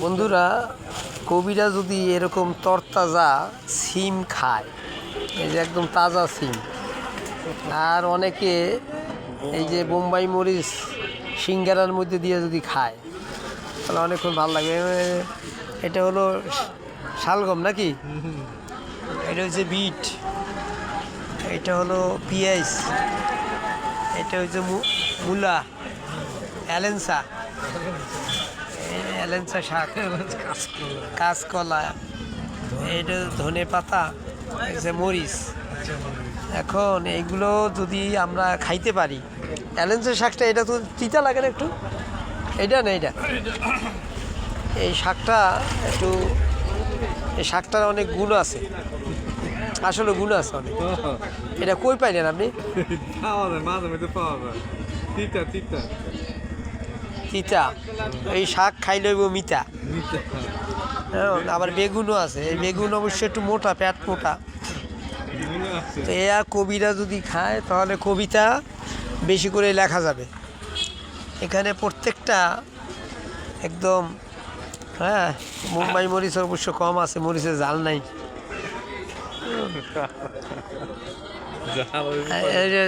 বন্ধুরা, কবিরা যদি এরকম তরতাজা সিম খায়, এই যে একদম তাজা সিম, আর অনেকে এই যে বোম্বাই মরিচ সিঙ্গারার মধ্যে দিয়ে যদি খায় তাহলে অনেকক্ষণ ভালো লাগবে। এটা হলো শালগম নাকি, এটা হচ্ছে বিট, এটা হলো পেঁয়াজ, এটা হচ্ছে মূলা, অ্যালেন্সা, অ্যালেন্সা শাক, কাঁচকলা, এটা ধনে পাতা, হচ্ছে মরিচ। এখন এইগুলো যদি আমরা খাইতে পারি, অ্যালেন্সা শাকটা এটা তো তিতা লাগে না একটু, এইটা না এইটা, এই শাকটা একটু, এই শাকটার অনেক গুণ আছে, আসলে গুণ আছে অনেক। এটা কই পাইলেন আপনি? তিতা, এই শাক খাইলে মিতা। আবার বেগুনও আছে, এই বেগুন অবশ্যই একটু মোটা, পেট মোটা। তো এরা কবিরা যদি খায় তাহলে কবিতা বেশি করে লেখা যাবে। এখানে প্রত্যেকটা একদম, হ্যাঁ, মুম্বাই মরিচ অবশ্য কম আছে, মরিচের জাল নাই। এই যে